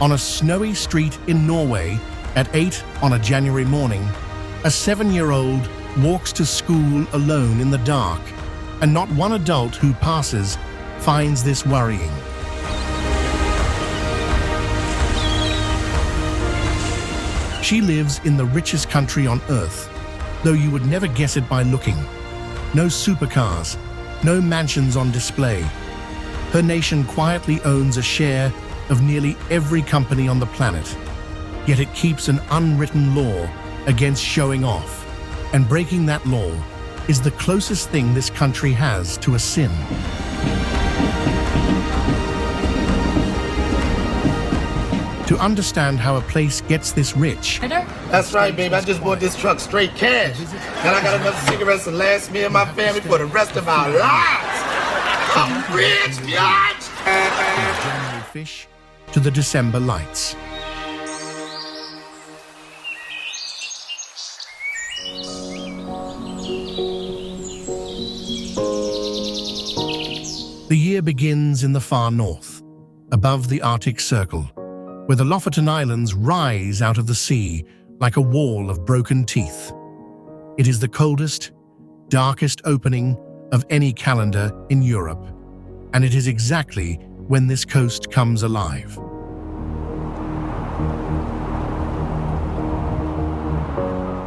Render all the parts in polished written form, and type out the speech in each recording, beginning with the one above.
On a snowy street in Norway at 8 on a January morning, a 7-year-old walks to school alone in the dark, and not one adult who passes finds this worrying. She lives in the richest country on Earth, though you would never guess it by looking. No supercars, no mansions on display. Her nation quietly owns a share of nearly every company on the planet, yet it keeps an unwritten law against showing off, and breaking that law is the closest thing this country has to a sin. To understand how a place gets this rich, that's right, baby. I just bought this truck straight cash. And I got enough cigarettes to last me and my family for the rest of our lives. I'm rich, bitch! January fish to the December lights. The year begins in the far north, above the Arctic Circle, where the Lofoten Islands rise out of the sea like a wall of broken teeth. It is the coldest, darkest opening of any calendar in Europe, and it is exactly when this coast comes alive.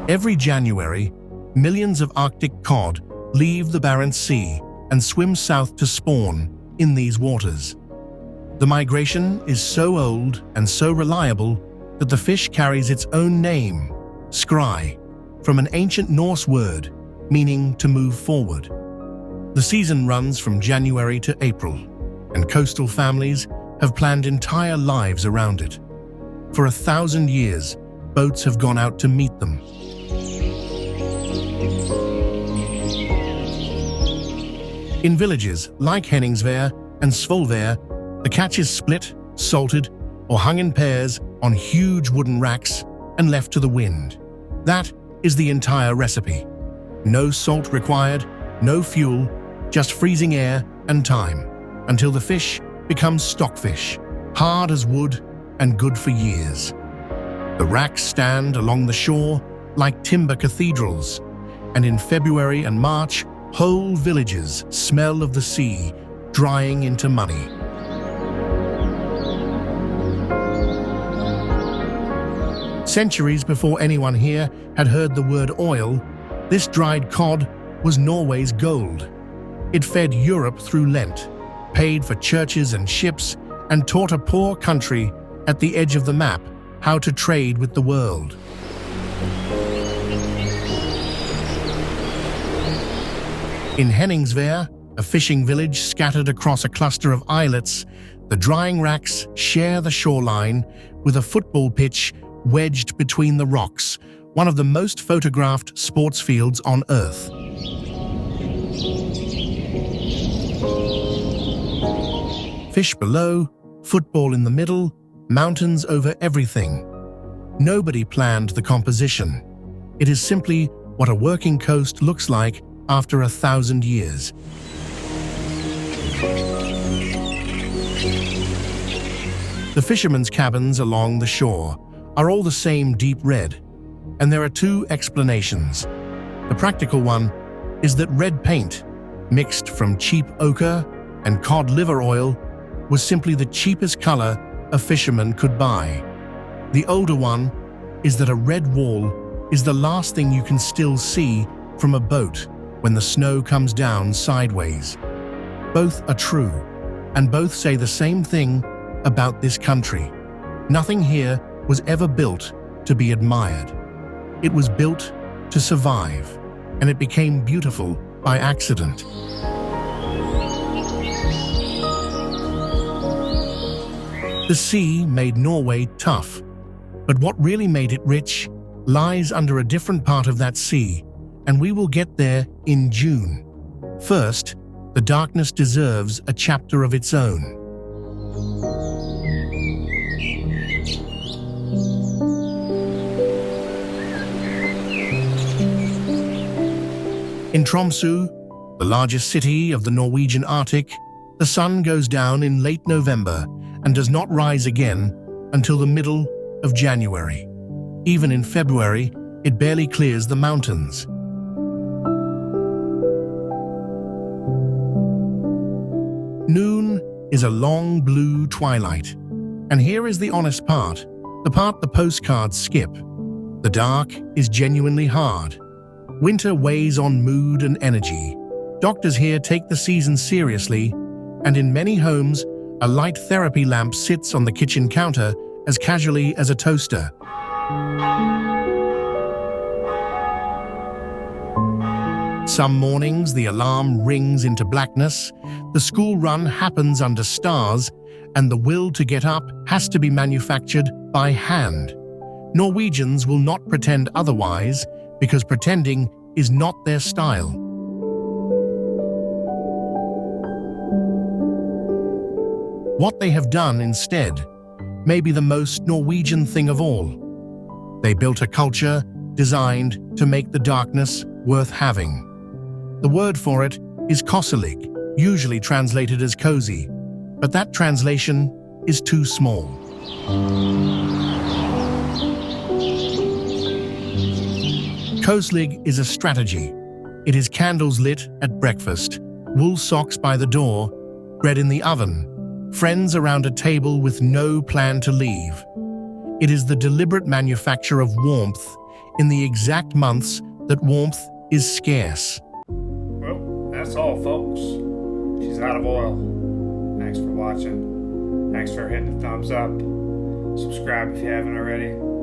Every January, millions of Arctic cod leave the Barents Sea and swim south to spawn in these waters. The migration is so old and so reliable that the fish carries its own name, Scry, from an ancient Norse word meaning to move forward. The season runs from January to April, and coastal families have planned entire lives around it. For 1,000 years, boats have gone out to meet them. In villages like Henningsvær and Svolvær, the catch is split, salted, or hung in pairs on huge wooden racks and left to the wind. That is the entire recipe. No salt required, no fuel, just freezing air and time, until the fish becomes stockfish, hard as wood and good for years. The racks stand along the shore like timber cathedrals, and in February and March, whole villages smell of the sea drying into money. Centuries before anyone here had heard the word oil, this dried cod was Norway's gold. It fed Europe through Lent, paid for churches and ships, and taught a poor country at the edge of the map how to trade with the world. In Henningsvær, a fishing village scattered across a cluster of islets, the drying racks share the shoreline with a football pitch wedged between the rocks, one of the most photographed sports fields on Earth. Fish below, football in the middle, mountains over everything. Nobody planned the composition. It is simply what a working coast looks like after 1,000 years. The fishermen's cabins along the shore are all the same deep red, and there are two explanations. The practical one is that red paint, mixed from cheap ochre and cod liver oil, was simply the cheapest color a fisherman could buy. The older one is that a red wall is the last thing you can still see from a boat when the snow comes down sideways. Both are true, and both say the same thing about this country. Nothing here was ever built to be admired. It was built to survive, and it became beautiful by accident. The sea made Norway tough, but what really made it rich lies under a different part of that sea, and we will get there in June. First, the darkness deserves a chapter of its own. In Tromsø, the largest city of the Norwegian Arctic, the sun goes down in late November and does not rise again until the middle of January. Even in February, it barely clears the mountains. Noon is a long blue twilight. And here is the honest part, the part the postcards skip. The dark is genuinely hard. Winter weighs on mood and energy. Doctors here take the season seriously, and in many homes, a light therapy lamp sits on the kitchen counter as casually as a toaster. Some mornings, the alarm rings into blackness, the school run happens under stars, and the will to get up has to be manufactured by hand. Norwegians will not pretend otherwise, because pretending is not their style. What they have done instead may be the most Norwegian thing of all. They built a culture designed to make the darkness worth having. The word for it is koselig, usually translated as cozy, but that translation is too small. Koselig is a strategy. It is candles lit at breakfast, wool socks by the door, bread in the oven, friends around a table with no plan to leave. It is the deliberate manufacture of warmth in the exact months that warmth is scarce. Well, that's all, folks. She's out of oil. Thanks for watching. Thanks for hitting the thumbs up. Subscribe if you haven't already.